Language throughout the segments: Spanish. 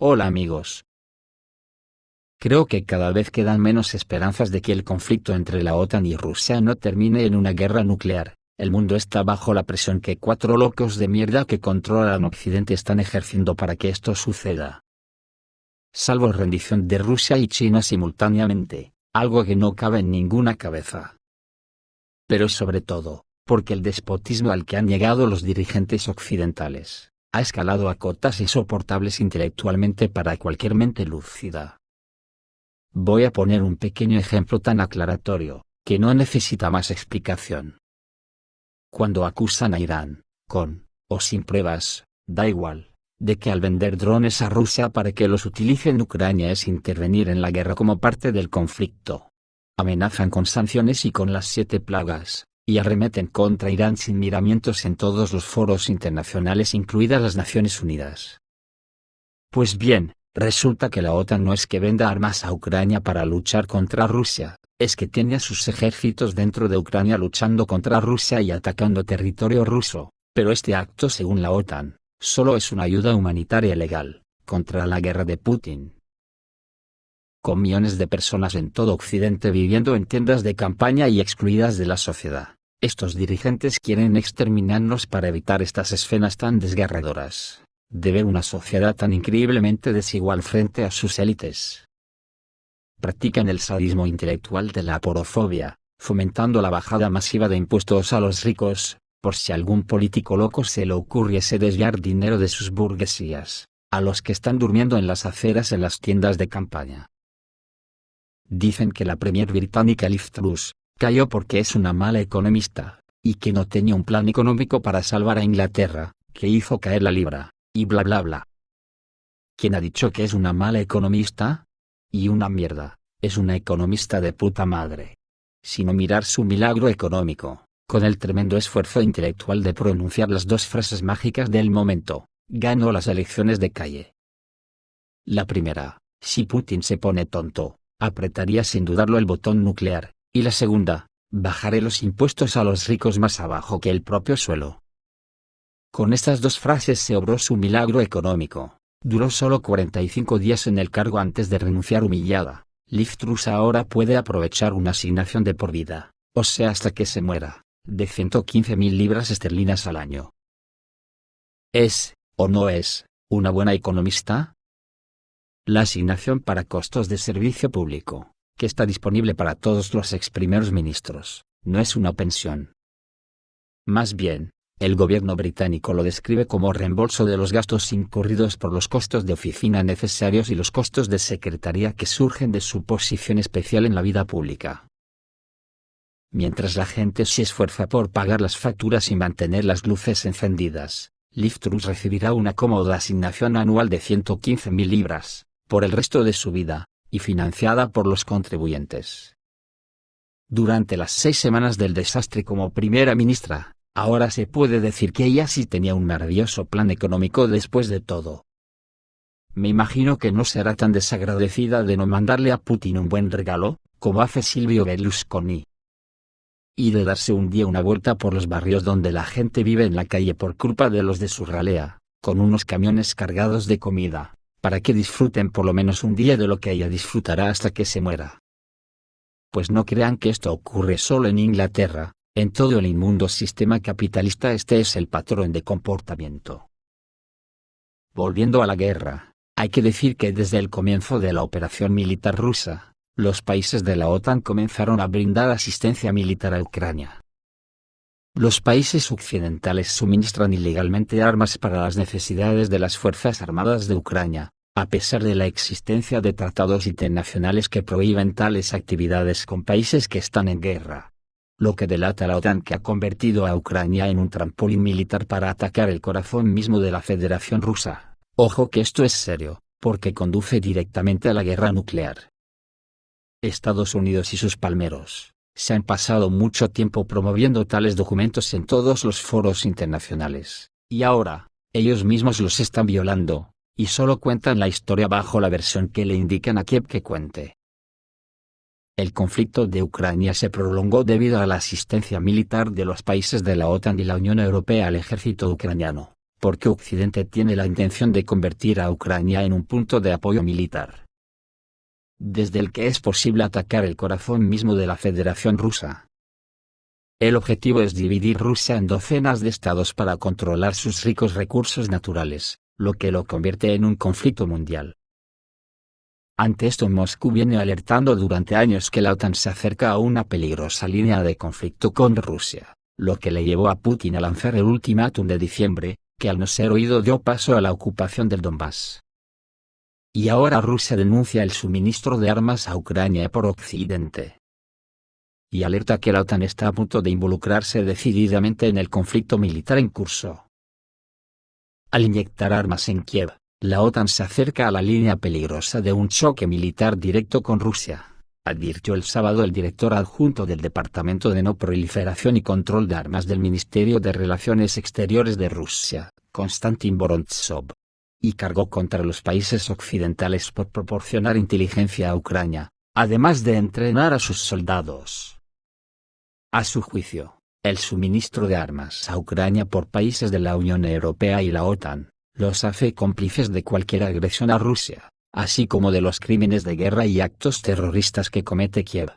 Hola amigos. Creo que cada vez quedan menos esperanzas de que el conflicto entre la OTAN y Rusia no termine en una guerra nuclear. El mundo está bajo la presión que 4 locos de mierda que controlan Occidente están ejerciendo para que esto suceda. Salvo rendición de Rusia y China simultáneamente, algo que no cabe en ninguna cabeza. Pero sobre todo, porque el despotismo al que han llegado los dirigentes occidentales ha escalado a cotas insoportables intelectualmente para cualquier mente lúcida. Voy a poner un pequeño ejemplo tan aclaratorio, que no necesita más explicación. Cuando acusan a Irán, con o sin pruebas, da igual, de que al vender drones a Rusia para que los utilice en Ucrania es intervenir en la guerra como parte del conflicto. Amenazan con sanciones y con las 7 plagas, y arremeten contra Irán sin miramientos en todos los foros internacionales incluidas las Naciones Unidas. Pues bien, resulta que la OTAN no es que venda armas a Ucrania para luchar contra Rusia, es que tiene a sus ejércitos dentro de Ucrania luchando contra Rusia y atacando territorio ruso, pero este acto según la OTAN, solo es una ayuda humanitaria legal, contra la guerra de Putin. Con millones de personas en todo Occidente viviendo en tiendas de campaña y excluidas de la sociedad, estos dirigentes quieren exterminarnos para evitar estas escenas tan desgarradoras, de ver una sociedad tan increíblemente desigual frente a sus élites. Practican el sadismo intelectual de la aporofobia, fomentando la bajada masiva de impuestos a los ricos, por si algún político loco se le ocurriese desviar dinero de sus burguesías, a los que están durmiendo en las aceras en las tiendas de campaña. Dicen que la premier británica Liz Truss cayó porque es una mala economista, y que no tenía un plan económico para salvar a Inglaterra, que hizo caer la libra, y bla bla bla. ¿Quién ha dicho que es una mala economista? Y una mierda, es una economista de puta madre. Sino mirar su milagro económico, con el tremendo esfuerzo intelectual de pronunciar las 2 frases mágicas del momento, ganó las elecciones de calle. La primera, si Putin se pone tonto, apretaría sin dudarlo el botón nuclear, y la segunda, bajaré los impuestos a los ricos más abajo que el propio suelo. Con estas 2 frases se obró su milagro económico. Duró solo 45 días en el cargo antes de renunciar humillada. Liz Truss ahora puede aprovechar una asignación de por vida, o sea hasta que se muera, de 115.000 libras esterlinas al año. ¿Es, o no es, una buena economista? La asignación para costos de servicio público, que está disponible para todos los ex primeros ministros, no es una pensión. Más bien, el gobierno británico lo describe como reembolso de los gastos incurridos por los costos de oficina necesarios y los costos de secretaría que surgen de su posición especial en la vida pública. Mientras la gente se esfuerza por pagar las facturas y mantener las luces encendidas, Liz Truss recibirá una cómoda asignación anual de 115.000 libras, por el resto de su vida, y financiada por los contribuyentes. Durante las 6 semanas del desastre como primera ministra, ahora se puede decir que ella sí tenía un maravilloso plan económico después de todo. Me imagino que no será tan desagradecida de no mandarle a Putin un buen regalo, como hace Silvio Berlusconi. Y de darse un día una vuelta por los barrios donde la gente vive en la calle por culpa de los de su ralea, con unos camiones cargados de comida, para que disfruten por lo menos un día de lo que ella disfrutará hasta que se muera. Pues no crean que esto ocurre solo en Inglaterra. En todo el inmundo sistema capitalista este es el patrón de comportamiento. Volviendo a la guerra, hay que decir que desde el comienzo de la operación militar rusa, los países de la OTAN comenzaron a brindar asistencia militar a Ucrania. Los países occidentales suministran ilegalmente armas para las necesidades de las Fuerzas Armadas de Ucrania, a pesar de la existencia de tratados internacionales que prohíben tales actividades con países que están en guerra. Lo que delata la OTAN que ha convertido a Ucrania en un trampolín militar para atacar el corazón mismo de la Federación Rusa. Ojo que esto es serio, porque conduce directamente a la guerra nuclear. Estados Unidos y sus palmeros se han pasado mucho tiempo promoviendo tales documentos en todos los foros internacionales, y ahora, ellos mismos los están violando, y solo cuentan la historia bajo la versión que le indican a Kiev que cuente. El conflicto de Ucrania se prolongó debido a la asistencia militar de los países de la OTAN y la Unión Europea al ejército ucraniano, porque Occidente tiene la intención de convertir a Ucrania en un punto de apoyo militar, desde el que es posible atacar el corazón mismo de la Federación Rusa. El objetivo es dividir Rusia en docenas de estados para controlar sus ricos recursos naturales, lo que lo convierte en un conflicto mundial. Ante esto, Moscú viene alertando durante años que la OTAN se acerca a una peligrosa línea de conflicto con Rusia, lo que le llevó a Putin a lanzar el ultimátum de diciembre, que al no ser oído dio paso a la ocupación del Donbass. Y ahora Rusia denuncia el suministro de armas a Ucrania por Occidente. Y alerta que la OTAN está a punto de involucrarse decididamente en el conflicto militar en curso. Al inyectar armas en Kiev, la OTAN se acerca a la línea peligrosa de un choque militar directo con Rusia, advirtió el sábado el director adjunto del Departamento de No Proliferación y Control de Armas del Ministerio de Relaciones Exteriores de Rusia, Konstantin Vorontsov. Y cargó contra los países occidentales por proporcionar inteligencia a Ucrania, además de entrenar a sus soldados. A su juicio, el suministro de armas a Ucrania por países de la Unión Europea y la OTAN, los hace cómplices de cualquier agresión a Rusia, así como de los crímenes de guerra y actos terroristas que comete Kiev.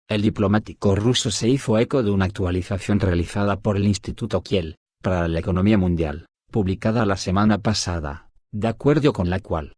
El diplomático ruso se hizo eco de una actualización realizada por el Instituto Kiel, para la Economía Mundial, publicada la semana pasada, de acuerdo con la cual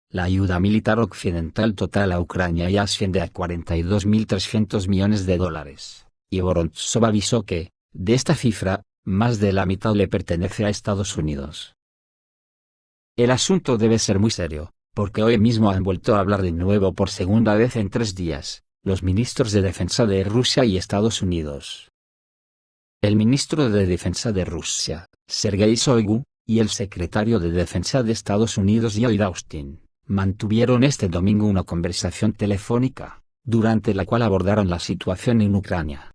la ayuda militar occidental total a Ucrania ya asciende a $42.300 millones, y Vorontsov avisó que, de esta cifra, más de la mitad le pertenece a Estados Unidos. El asunto debe ser muy serio, porque hoy mismo han vuelto a hablar de nuevo por segunda vez en 3 días, los ministros de Defensa de Rusia y Estados Unidos. El ministro de Defensa de Rusia, Sergei Shoigu, y el secretario de Defensa de Estados Unidos, Lloyd Austin, mantuvieron este domingo una conversación telefónica, durante la cual abordaron la situación en Ucrania.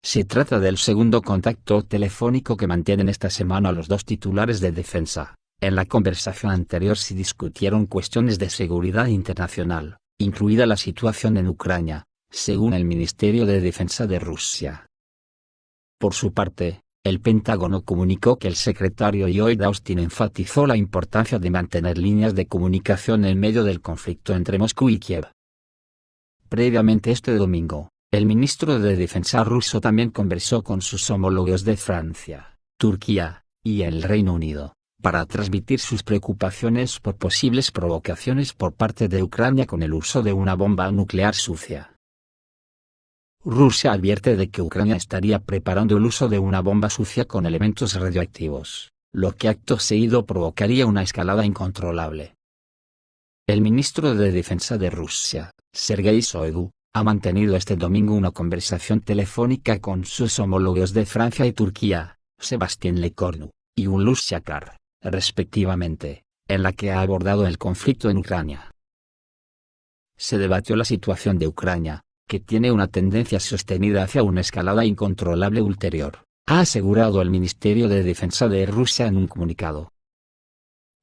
Se trata del segundo contacto telefónico que mantienen esta semana los dos titulares de defensa. En la conversación anterior se discutieron cuestiones de seguridad internacional, incluida la situación en Ucrania, según el Ministerio de Defensa de Rusia. Por su parte, el Pentágono comunicó que el secretario Lloyd Austin enfatizó la importancia de mantener líneas de comunicación en medio del conflicto entre Moscú y Kiev. Previamente este domingo, el ministro de Defensa ruso también conversó con sus homólogos de Francia, Turquía y el Reino Unido, para transmitir sus preocupaciones por posibles provocaciones por parte de Ucrania con el uso de una bomba nuclear sucia. Rusia advierte de que Ucrania estaría preparando el uso de una bomba sucia con elementos radioactivos, lo que acto seguido provocaría una escalada incontrolable. El ministro de Defensa de Rusia, Sergei Shoigu, ha mantenido este domingo una conversación telefónica con sus homólogos de Francia y Turquía, Sébastien Lecornu y Hulusi Akar, respectivamente, en la que ha abordado el conflicto en Ucrania. Se debatió la situación de Ucrania, que tiene una tendencia sostenida hacia una escalada incontrolable ulterior, ha asegurado el Ministerio de Defensa de Rusia en un comunicado.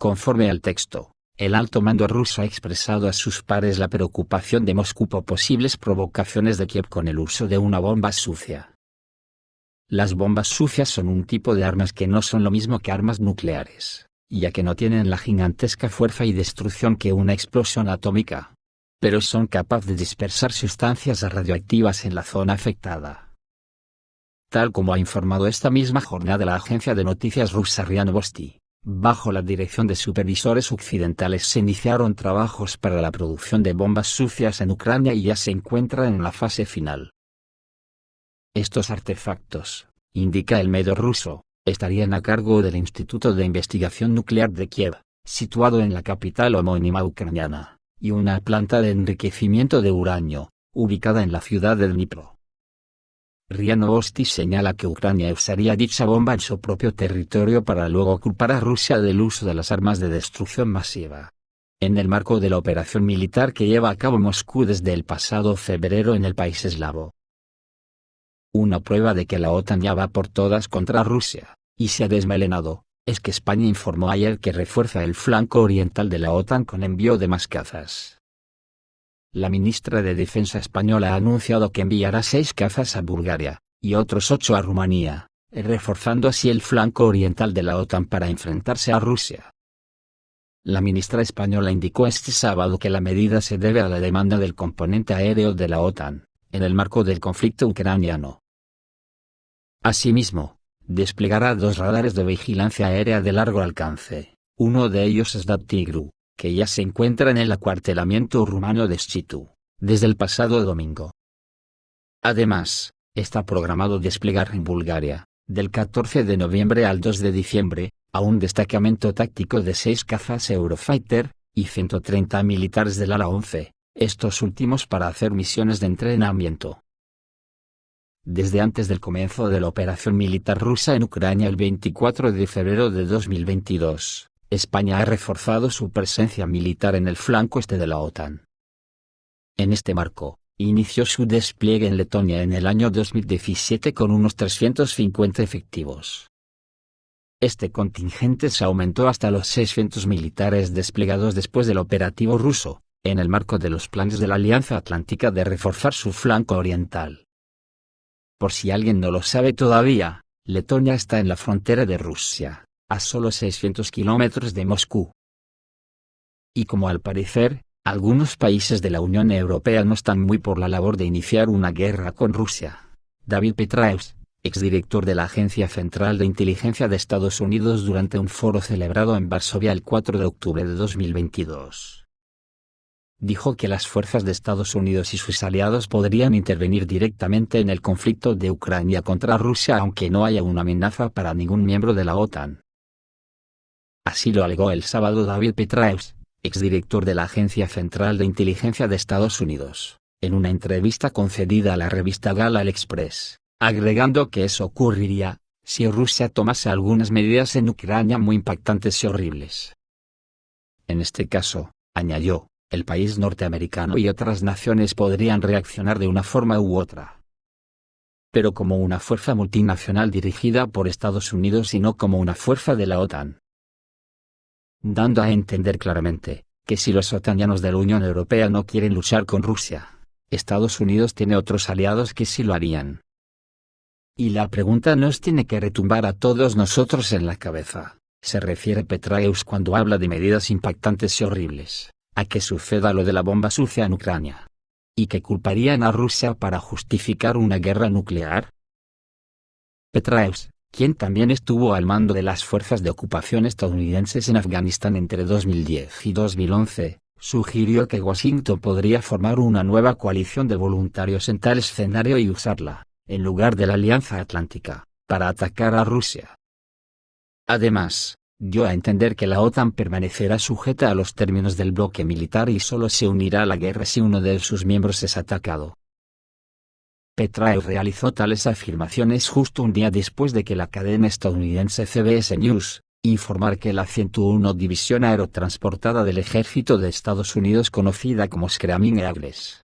Conforme al texto, el alto mando ruso ha expresado a sus pares la preocupación de Moscú por posibles provocaciones de Kiev con el uso de una bomba sucia. Las bombas sucias son un tipo de armas que no son lo mismo que armas nucleares, ya que no tienen la gigantesca fuerza y destrucción que una explosión atómica, pero son capaces de dispersar sustancias radioactivas en la zona afectada. Tal como ha informado esta misma jornada la agencia de noticias rusa RIA Novosti, bajo la dirección de supervisores occidentales se iniciaron trabajos para la producción de bombas sucias en Ucrania y ya se encuentran en la fase final. Estos artefactos, indica el medio ruso, estarían a cargo del Instituto de Investigación Nuclear de Kiev, situado en la capital homónima ucraniana, y una planta de enriquecimiento de uranio, ubicada en la ciudad de Dnipro. RIA Novosti señala que Ucrania usaría dicha bomba en su propio territorio para luego culpar a Rusia del uso de las armas de destrucción masiva, en el marco de la operación militar que lleva a cabo Moscú desde el pasado febrero en el país eslavo. Una prueba de que la OTAN ya va por todas contra Rusia, y se ha desmelenado, es que España informó ayer que refuerza el flanco oriental de la OTAN con envío de más cazas. La ministra de Defensa española ha anunciado que enviará 6 cazas a Bulgaria, y otros 8 a Rumanía, reforzando así el flanco oriental de la OTAN para enfrentarse a Rusia. La ministra española indicó este sábado que la medida se debe a la demanda del componente aéreo de la OTAN, en el marco del conflicto ucraniano. Asimismo, desplegará 2 radares de vigilancia aérea de largo alcance, uno de ellos es Tigru, que ya se encuentra en el acuartelamiento rumano de Schitu, desde el pasado domingo. Además, está programado desplegar en Bulgaria, del 14 de noviembre al 2 de diciembre, a un destacamento táctico de 6 cazas Eurofighter, y 130 militares del ala 11, estos últimos para hacer misiones de entrenamiento. Desde antes del comienzo de la operación militar rusa en Ucrania el 24 de febrero de 2022, España ha reforzado su presencia militar en el flanco este de la OTAN. En este marco, inició su despliegue en Letonia en el año 2017 con unos 350 efectivos. Este contingente se aumentó hasta los 600 militares desplegados después del operativo ruso, en el marco de los planes de la Alianza Atlántica de reforzar su flanco oriental. Por si alguien no lo sabe todavía, Letonia está en la frontera de Rusia, a solo 600 kilómetros de Moscú. Y como al parecer, algunos países de la Unión Europea no están muy por la labor de iniciar una guerra con Rusia, David Petraeus, exdirector de la Agencia Central de Inteligencia de Estados Unidos durante un foro celebrado en Varsovia el 4 de octubre de 2022. Dijo que las fuerzas de Estados Unidos y sus aliados podrían intervenir directamente en el conflicto de Ucrania contra Rusia aunque no haya una amenaza para ningún miembro de la OTAN. Así lo alegó el sábado David Petraeus, exdirector de la Agencia Central de Inteligencia de Estados Unidos, en una entrevista concedida a la revista Gala Express, agregando que eso ocurriría si Rusia tomase algunas medidas en Ucrania muy impactantes y horribles. En este caso, añadió, el país norteamericano y otras naciones podrían reaccionar de una forma u otra. Pero como una fuerza multinacional dirigida por Estados Unidos y no como una fuerza de la OTAN. Dando a entender claramente, que si los otanianos de la Unión Europea no quieren luchar con Rusia, Estados Unidos tiene otros aliados que sí lo harían. Y la pregunta nos tiene que retumbar a todos nosotros en la cabeza, se refiere Petraeus cuando habla de medidas impactantes y horribles, a que suceda lo de la bomba sucia en Ucrania. ¿Y que culparían a Rusia para justificar una guerra nuclear? Petraeus, quien también estuvo al mando de las fuerzas de ocupación estadounidenses en Afganistán entre 2010 y 2011, sugirió que Washington podría formar una nueva coalición de voluntarios en tal escenario y usarla, en lugar de la Alianza Atlántica, para atacar a Rusia. Además, dio a entender que la OTAN permanecerá sujeta a los términos del bloque militar y solo se unirá a la guerra si uno de sus miembros es atacado. Petraeus realizó tales afirmaciones justo un día después de que la cadena estadounidense CBS News informara que la 101 División Aerotransportada del Ejército de Estados Unidos, conocida como Screaming Eagles,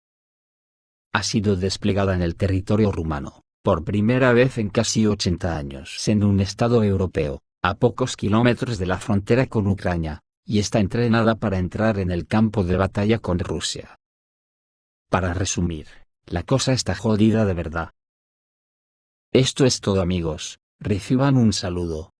ha sido desplegada en el territorio rumano, por primera vez en casi 80 años en un estado europeo, a pocos kilómetros de la frontera con Ucrania, y está entrenada para entrar en el campo de batalla con Rusia. Para resumir, la cosa está jodida de verdad. Esto es todo amigos, reciban un saludo.